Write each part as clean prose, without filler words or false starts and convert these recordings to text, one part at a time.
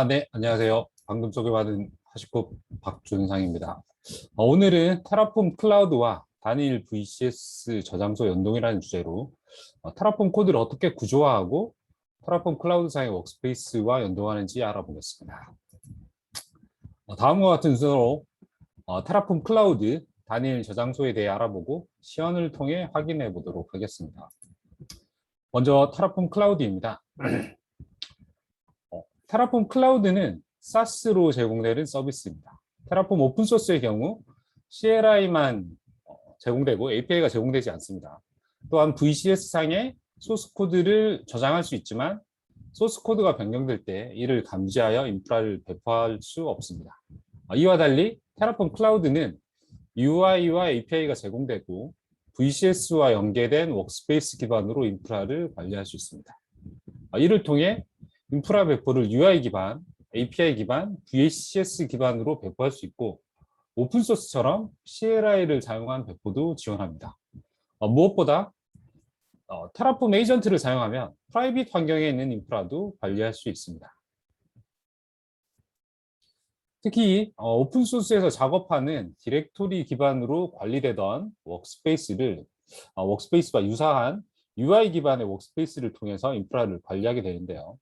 네, 안녕하세요. 방금 소개받은 하시코 박준상입니다. 오늘은 테라폼 클라우드와 단일 VCS 저장소 연동이라는 주제로 테라폼 코드를 어떻게 구조화하고 테라폼 클라우드상의 워크스페이스와 연동하는지 알아보겠습니다. 다음과 같은 순서로 테라폼 클라우드 단일 저장소에 대해 알아보고 시연을 통해 확인해 보도록 하겠습니다. 먼저 테라폼 클라우드입니다. 테라폼 클라우드는 SaaS로 제공되는 서비스입니다. 테라폼 오픈소스의 경우 CLI만 제공되고 API가 제공되지 않습니다. 또한 VCS상에 소스 코드를 저장할 수 있지만 소스 코드가 변경될 때 이를 감지하여 인프라를 배포할 수 없습니다. 이와 달리 테라폼 클라우드는 UI와 API가 제공되고 VCS와 연계된 워크스페이스 기반으로 인프라를 관리할 수 있습니다. 이를 통해 인프라 배포를 UI 기반, API 기반, VCS 기반으로 배포할 수 있고 오픈소스처럼 CLI를 사용한 배포도 지원합니다. 무엇보다 테라폼 에이전트를 사용하면 프라이빗 환경에 있는 인프라도 관리할 수 있습니다. 특히 오픈소스에서 작업하는 디렉토리 기반으로 관리되던 워크스페이스와 유사한 UI 기반의 워크스페이스를 통해서 인프라를 관리하게 되는데요.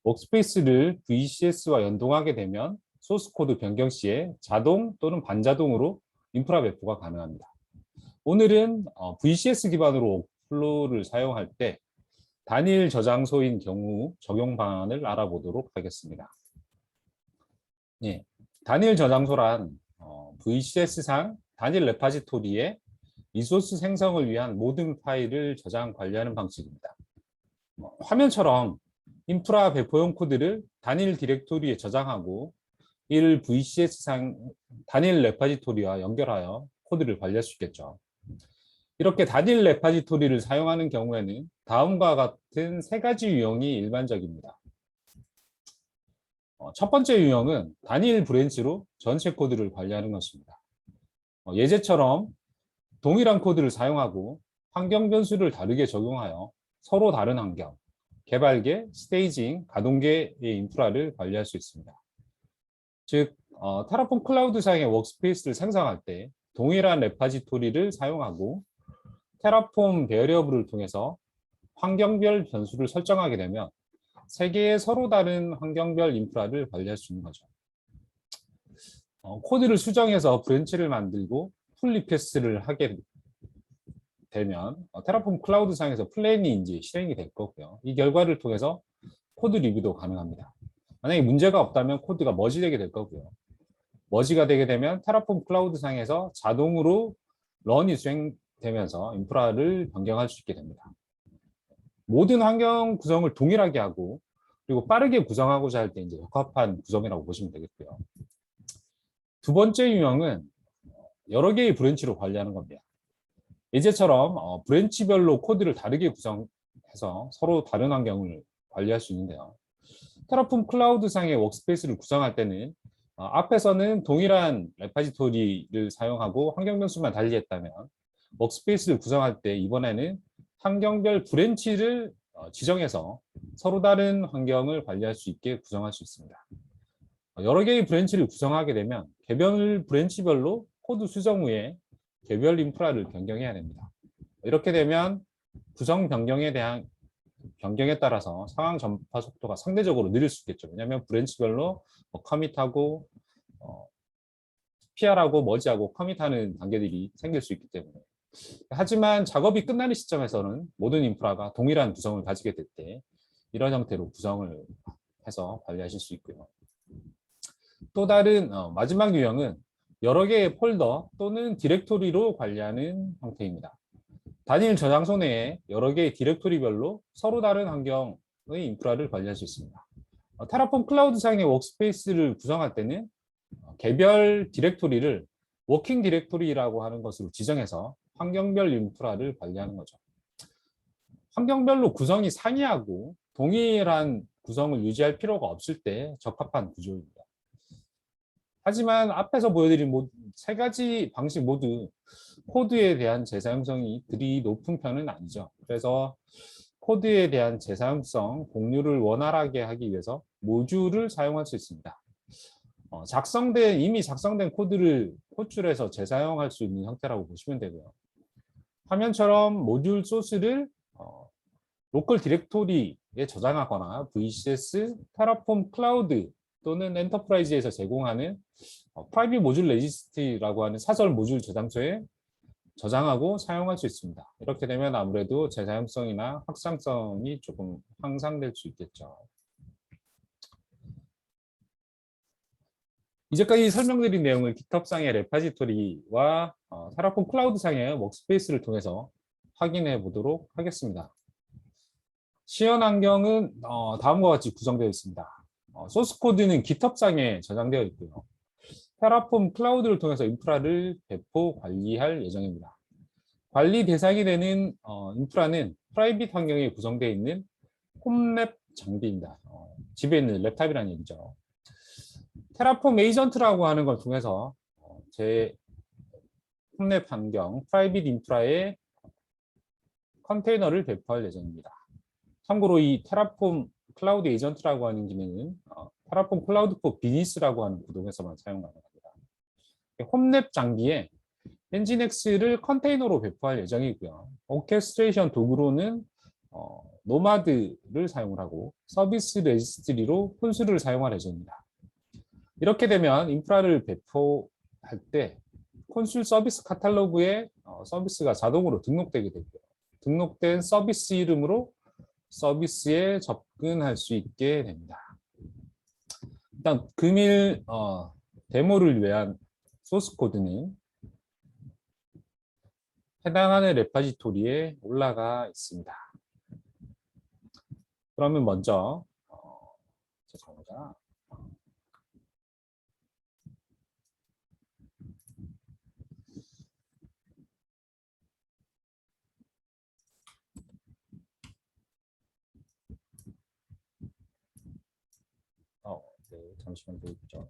워크스페이스를 VCS와 연동하게 되면 소스 코드 변경 시에 자동 또는 반자동으로 인프라 배포가 가능합니다. 오늘은 VCS 기반으로 워크플로우를 사용할 때 단일 저장소인 경우 적용 방안을 알아보도록 하겠습니다. 예, 단일 저장소란 VCS상 단일 레파지토리에 리소스 생성을 위한 모든 파일을 저장 관리하는 방식입니다. 화면처럼 인프라 배포용 코드를 단일 디렉토리에 저장하고 이를 VCS상 단일 레파지토리와 연결하여 코드를 관리할 수 있겠죠. 이렇게 단일 레파지토리를 사용하는 경우에는 다음과 같은 세 가지 유형이 일반적입니다. 첫 번째 유형은 단일 브랜치로 전체 코드를 관리하는 것입니다. 예제처럼 동일한 코드를 사용하고 환경 변수를 다르게 적용하여 서로 다른 환경, 개발계, 스테이징, 가동계의 인프라를 관리할 수 있습니다. 즉, 테라폼 클라우드상의 워크스페이스를 생성할 때 동일한 레파지토리를 사용하고 테라폼 베어리어블을 통해서 환경별 변수를 설정하게 되면 세 개의 서로 다른 환경별 인프라를 관리할 수 있는 거죠. 코드를 수정해서 브랜치를 만들고 풀 리퀘스트를 하게 되면 테라폼 클라우드상에서 플랜이 이제 실행이 될 거고요. 이 결과를 통해서 코드 리뷰도 가능합니다. 만약에 문제가 없다면 코드가 머지되게 될 거고요. 머지가 되게 되면 테라폼 클라우드상에서 자동으로 런이 수행되면서 인프라를 변경할 수 있게 됩니다. 모든 환경 구성을 동일하게 하고 그리고 빠르게 구성하고자 할 때 이제 적합한 구성이라고 보시면 되겠고요. 두 번째 유형은 여러 개의 브랜치로 관리하는 겁니다. 예제처럼 브랜치별로 코드를 다르게 구성해서 서로 다른 환경을 관리할 수 있는데요. 테라폼 클라우드상의 워크스페이스를 구성할 때는 앞에서는 동일한 레파지토리를 사용하고 환경 변수만 달리했다면 워크스페이스를 구성할 때 이번에는 환경별 브랜치를 지정해서 서로 다른 환경을 관리할 수 있게 구성할 수 있습니다. 여러 개의 브랜치를 구성하게 되면 개별 브랜치별로 코드 수정 후에 개별 인프라를 변경해야 됩니다. 이렇게 되면 구성 변경에 따라서 상황 전파 속도가 상대적으로 느릴 수 있겠죠. 왜냐하면 브랜치별로 커밋하고 PR하고 머지하고 커밋하는 단계들이 생길 수 있기 때문에. 하지만 작업이 끝나는 시점에서는 모든 인프라가 동일한 구성을 가지게 될 때 이런 형태로 구성을 해서 관리하실 수 있고요. 또 다른 마지막 유형은 여러 개의 폴더 또는 디렉토리로 관리하는 형태입니다. 단일 저장소 내에 여러 개의 디렉토리별로 서로 다른 환경의 인프라를 관리할 수 있습니다. 테라폼 클라우드상의 워크스페이스를 구성할 때는 개별 디렉토리를 워킹 디렉토리라고 하는 것으로 지정해서 환경별 인프라를 관리하는 거죠. 환경별로 구성이 상이하고 동일한 구성을 유지할 필요가 없을 때 적합한 구조입니다. 하지만 앞에서 보여드린 세 가지 방식 모두 코드에 대한 재사용성이 그리 높은 편은 아니죠. 그래서 코드에 대한 재사용성 공유를 원활하게 하기 위해서 모듈을 사용할 수 있습니다. 이미 작성된 코드를 호출해서 재사용할 수 있는 형태라고 보시면 되고요. 화면처럼 모듈 소스를 로컬 디렉토리에 저장하거나 VCS, 테라폼 클라우드 또는 엔터프라이즈에서 제공하는 프라이빗 모듈 레지스트리라고 하는 사설 모듈 저장소에 저장하고 사용할 수 있습니다. 이렇게 되면 아무래도 재사용성이나 확장성이 조금 향상될 수 있겠죠. 이제까지 설명드린 내용을 GitHub상의 레파지토리와 테라폼 클라우드상의 워크스페이스를 통해서 확인해 보도록 하겠습니다. 시연 환경은 다음과 같이 구성되어 있습니다. 소스 코드는 GitHub상에 저장되어 있고요. 테라폼 클라우드를 통해서 인프라를 배포 관리할 예정입니다. 관리 대상이 되는 인프라는 프라이빗 환경에 구성되어 있는 홈랩 장비입니다. 집에 있는 랩탑이라는 얘기죠. 테라폼 에이전트라고 하는 걸 통해서 제 홈랩 환경, 프라이빗 인프라에 컨테이너를 배포할 예정입니다. 참고로 이 테라폼 클라우드 에이전트라고 하는 기능은 테라폼 클라우드 포 비즈니스라고 하는 구동에서만 사용 가능합니다. 홈랩 장비에 엔진엑스를 컨테이너로 배포할 예정이고요. 오케스트레이션 도구로는 노마드를 사용을 하고 서비스 레지스트리로 콘솔을 사용할 예정입니다. 이렇게 되면 인프라를 배포할 때 콘솔 서비스 카탈로그에 서비스가 자동으로 등록되게 되고요. 등록된 서비스 이름으로 서비스에 접근할 수 있게 됩니다. 일단 금일 데모를 위한 소스 코드는 해당하는 레파지토리에 올라가 있습니다. 그러면 먼저 죄송합니다. 네, 잠시만 보여주죠.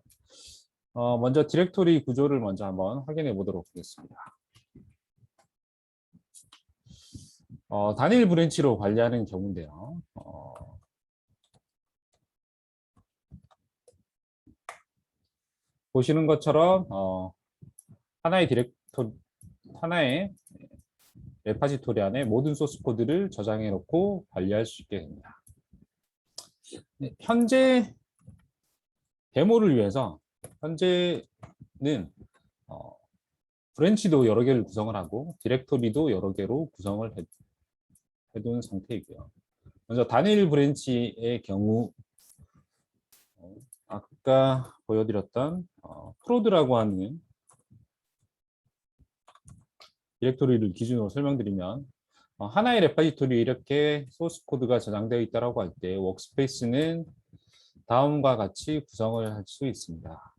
먼저 디렉토리 구조를 먼저 한번 확인해 보도록 하겠습니다. 단일 브랜치로 관리하는 경우인데요. 보시는 것처럼 하나의 레파지토리 안에 모든 소스 코드를 저장해 놓고 관리할 수 있게 됩니다. 네, 현재 데모를 위해서 현재는 브랜치도 여러 개를 구성을 하고 디렉토리도 여러 개로 구성을 해둔 상태이고요. 먼저 단일 브랜치의 경우 아까 보여드렸던 프로드라고 하는 디렉토리를 기준으로 설명드리면 하나의 레파지토리에 이렇게 소스 코드가 저장되어 있다고 할 때 워크스페이스는 다음과 같이 구성을 할 수 있습니다.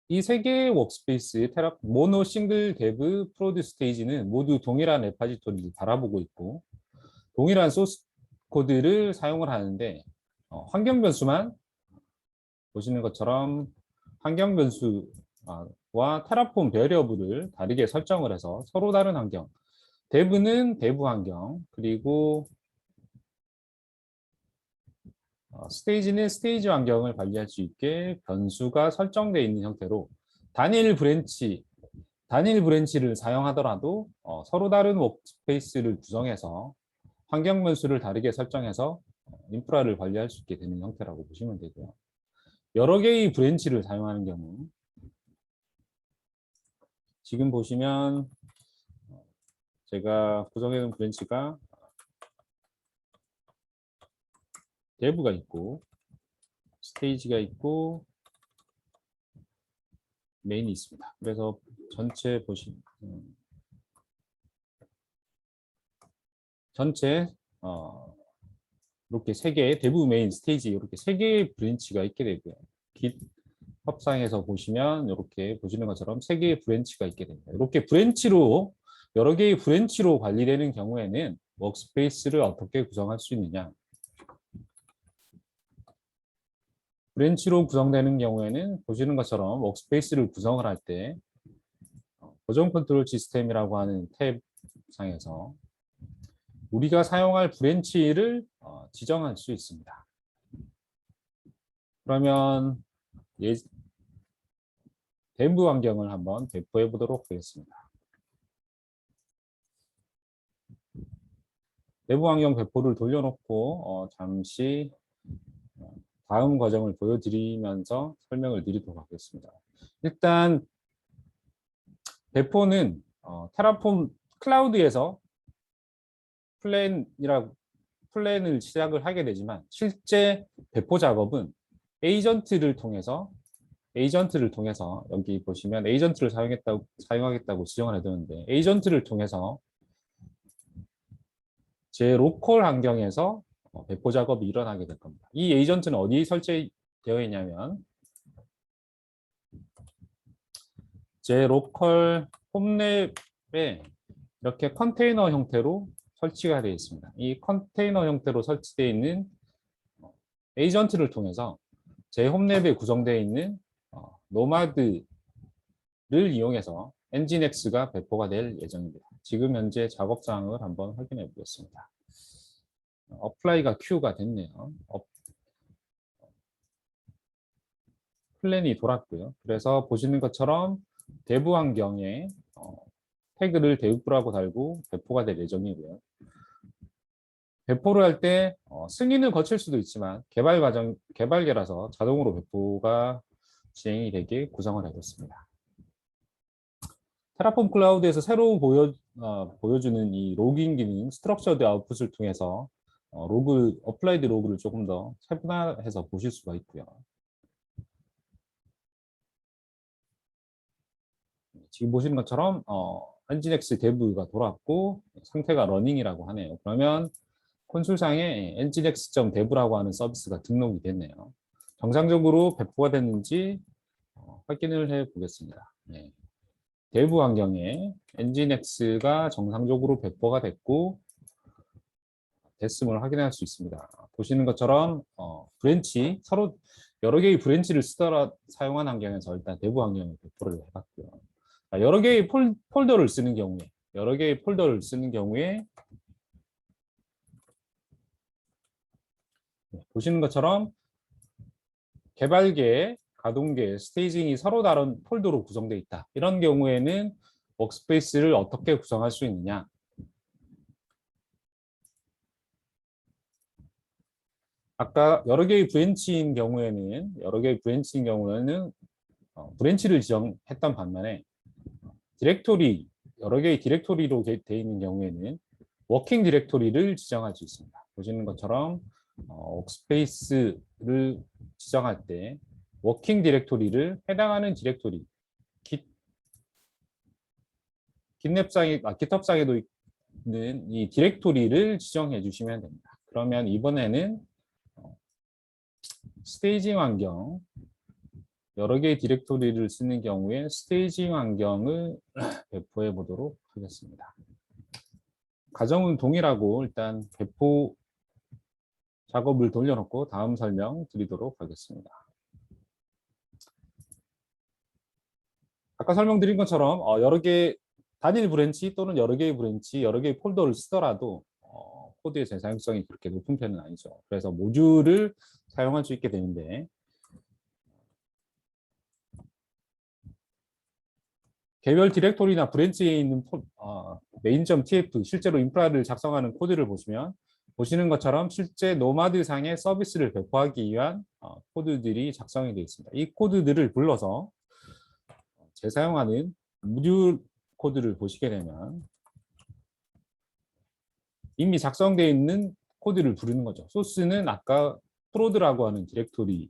이 세 개의 워크스페이스, 모노, 싱글, 데브, 프로드 스테이지는 모두 동일한 레파지토리를 바라보고 있고 동일한 소스 코드를 사용을 하는데 환경 변수만 보시는 것처럼 환경 변수와 테라폼 베리어블을 다르게 설정을 해서 서로 다른 환경, 데브는 데브 환경, 그리고 스테이지는 스테이지 환경을 관리할 수 있게 변수가 설정되어 있는 형태로 단일 브랜치를 사용하더라도 서로 다른 워크스페이스를 구성해서 환경 변수를 다르게 설정해서 인프라를 관리할 수 있게 되는 형태라고 보시면 되고요. 여러 개의 브랜치를 사용하는 경우 지금 보시면 제가 구성해 놓은 브랜치가 데브가 있고 스테이지가 있고 메인이 있습니다. 그래서 전체 이렇게 세 개의 데브 메인 스테이지 이렇게 세 개의 브랜치가 있게 되고요. 깃헙상에서 보시면 이렇게 보시는 것처럼 세 개의 브랜치가 있게 됩니다. 이렇게 여러 개의 브랜치로 관리되는 경우에는 워크스페이스를 어떻게 구성할 수 있느냐? 브랜치로 구성되는 경우에는 보시는 것처럼 워크스페이스를 구성을 할 때 버전 컨트롤 시스템이라고 하는 탭 상에서 우리가 사용할 브랜치를 지정할 수 있습니다. 그러면 내부 환경을 한번 배포해 보도록 하겠습니다. 내부 환경 배포를 돌려놓고 잠시 다음 과정을 보여드리면서 설명을 드리도록 하겠습니다. 일단 배포는 테라폼 클라우드에서 플랜을 시작을 하게 되지만 실제 배포 작업은 에이전트를 통해서 여기 보시면 에이전트를 사용하겠다고 지정을 해두는데 에이전트를 통해서 제 로컬 환경에서 배포 작업이 일어나게 될 겁니다. 이 에이전트는 어디에 설치되어 있냐면 제 로컬 홈랩에 이렇게 컨테이너 형태로 설치가 되어 있습니다. 이 컨테이너 형태로 설치되어 있는 에이전트를 통해서 제 홈랩에 구성되어 있는 노마드를 이용해서 엔진X가 배포가 될 예정입니다. 지금 현재 작업 사항을 한번 확인해 보겠습니다. 어플라이가 Q가 됐네요. 플랜이 돌았고요. 그래서 보시는 것처럼 대부 환경에 태그를 대부라고 달고 배포가 될 예정이고요. 배포를 할 때 승인을 거칠 수도 있지만 개발계라서 자동으로 배포가 진행이 되게 구성을 해뒀습니다. 테라폼 클라우드에서 새로 보여주는 이 로깅 기능, 스트럭처드 아웃풋을 통해서 어플라이드 로그를 조금 더 세분화해서 보실 수가 있고요. 지금 보시는 것처럼 엔진X 데브가 돌아왔고 상태가 러닝이라고 하네요. 그러면 콘솔상에 nginx.dev라고 하는 서비스가 등록이 됐네요. 정상적으로 배포가 됐는지 확인을 해 보겠습니다. 네. 데브 환경에 nginx가 정상적으로 배포가 됐음을 확인할 수 있습니다. 보시는 것처럼 브랜치, 서로 여러 개의 브랜치를 사용한 환경에서 일단 데브 환경에 배포를 해봤고요. 여러 개의 폴더를 쓰는 경우에 보시는 것처럼 개발계, 가동계, 스테이징이 서로 다른 폴더로 구성되어 있다. 이런 경우에는 워크스페이스를 어떻게 구성할 수 있느냐? 아까 여러 개의 브랜치인 경우에는 브랜치를 지정했던 반면에 여러 개의 디렉토리로 되어 있는 경우에는 워킹 디렉토리를 지정할 수 있습니다. 보시는 것처럼 워크스페이스를 지정할 때 워킹 디렉토리를 해당하는 디렉토리 GitHub상에도 있는 이 디렉토리를 지정해 주시면 됩니다. 그러면 이번에는 스테이징 환경 여러 개의 디렉토리를 쓰는 경우에 스테이징 환경을 배포해 보도록 하겠습니다. 가정은 동일하고 일단 배포 작업을 돌려놓고 다음 설명 드리도록 하겠습니다. 아까 설명드린 것처럼 여러 개 단일 브랜치 또는 여러 개의 브랜치, 여러 개의 폴더를 쓰더라도 코드의 재사용성이 그렇게 높은 편은 아니죠. 그래서 모듈을 사용할 수 있게 되는데 개별 디렉토리나 브랜치에 있는 main.tf 실제로 인프라를 작성하는 코드를 보시는 것처럼 실제 노마드 상의 서비스를 배포하기 위한 코드들이 작성이 되어 있습니다. 이 코드들을 불러서 재사용하는 모듈 코드를 보시게 되면 이미 작성되어 있는 코드를 부르는 거죠. 소스는 아까 프로드라고 하는 디렉토리에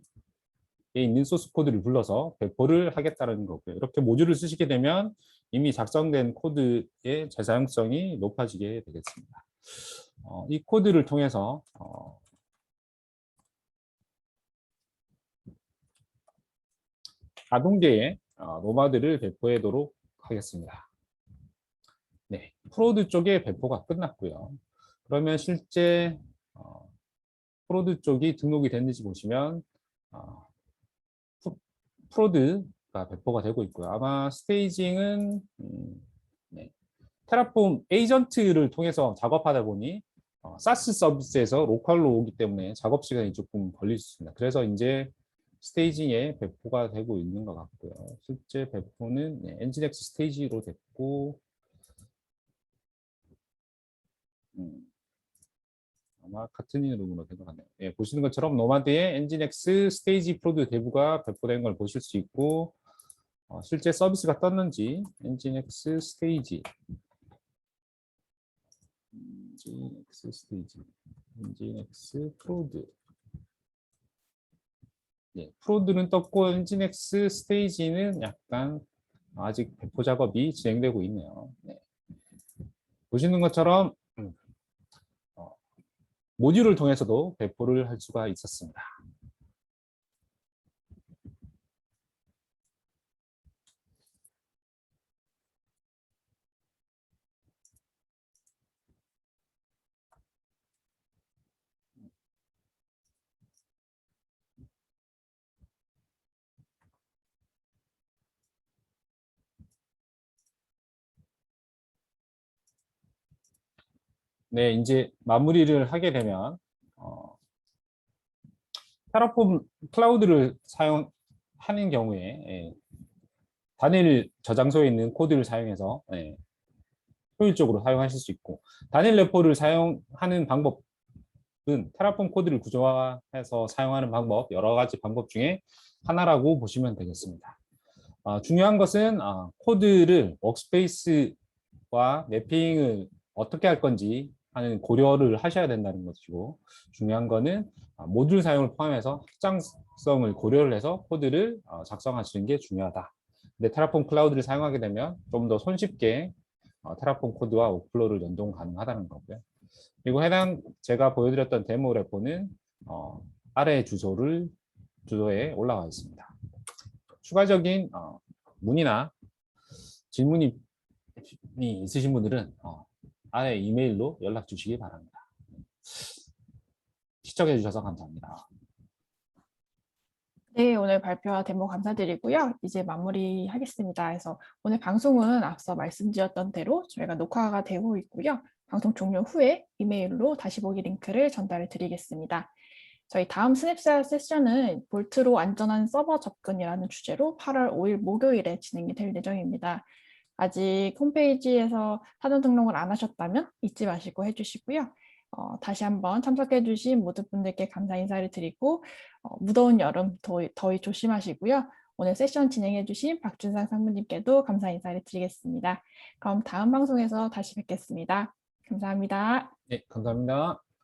있는 소스 코드를 불러서 배포를 하겠다는 거고요. 이렇게 모듈을 쓰시게 되면 이미 작성된 코드의 재사용성이 높아지게 되겠습니다. 이 코드를 통해서 가동계에 노마드를 배포하도록 하겠습니다. 네, 프로드 쪽에 배포가 끝났고요. 그러면 실제 프로드 쪽이 등록이 됐는지 보시면 프로드가 배포가 되고 있고요. 아마 스테이징은 테라폼 에이전트를 통해서 작업하다 보니 사스 서비스에서 로컬로 오기 때문에 작업 시간이 조금 걸릴 수 있습니다. 그래서 이제 스테이징에 배포가 되고 있는 것 같고요. 실제 배포는 엔진엑스 스테이지로 됐고, 아마 같은 이름으로 된 것 같네요. 예, 보시는 것처럼 노마드의 엔진엑스 스테이지 프로드 대부가 배포된 걸 보실 수 있고, 실제 서비스가 떴는지 엔진엑스 스테이지, 엔진엑스 스테이지, 엔진엑스 프로드. 예, 프로드는 떴고 엔진엑스 스테이지는 약간 아직 배포 작업이 진행되고 있네요. 네. 보시는 것처럼 모듈을 통해서도 배포를 할 수가 있었습니다. 네, 이제 마무리를 하게 되면 테라폼 클라우드를 사용하는 경우에 단일 저장소에 있는 코드를 사용해서 효율적으로 사용하실 수 있고, 단일 레포를 사용하는 방법은 테라폼 코드를 구조화해서 사용하는 방법, 여러 가지 방법 중에 하나라고 보시면 되겠습니다. 중요한 것은 코드를 워크스페이스와 매핑을 어떻게 할 건지 하는 고려를 하셔야 된다는 것이고, 중요한 거는 모듈 사용을 포함해서 확장성을 고려를 해서 코드를 작성하시는 게 중요하다. 근데 테라폼 클라우드를 사용하게 되면 좀 더 손쉽게 테라폼 코드와 워크플로우를 연동 가능하다는 거고요. 그리고 해당 제가 보여드렸던 데모 레포는 아래 주소에 올라와 있습니다. 추가적인 문의나 질문이 있으신 분들은 아래 이메일로 연락 주시기 바랍니다. 시청해 주셔서 감사합니다. 네, 오늘 발표와 데모 감사드리고요. 이제 마무리하겠습니다. 그래서 오늘 방송은 앞서 말씀드렸던 대로 저희가 녹화가 되고 있고요. 방송 종료 후에 이메일로 다시 보기 링크를 전달해 드리겠습니다. 저희 다음 스냅샷 세션은 볼트로 안전한 서버 접근이라는 주제로 8월 5일 목요일에 진행이 될 예정입니다. 아직 홈페이지에서 사전 등록을 안 하셨다면 잊지 마시고 해주시고요. 다시 한번 참석해주신 모든 분들께 감사 인사를 드리고 무더운 여름 더위 조심하시고요. 오늘 세션 진행해주신 박준상 상무님께도 감사 인사를 드리겠습니다. 그럼 다음 방송에서 다시 뵙겠습니다. 감사합니다. 네, 감사합니다.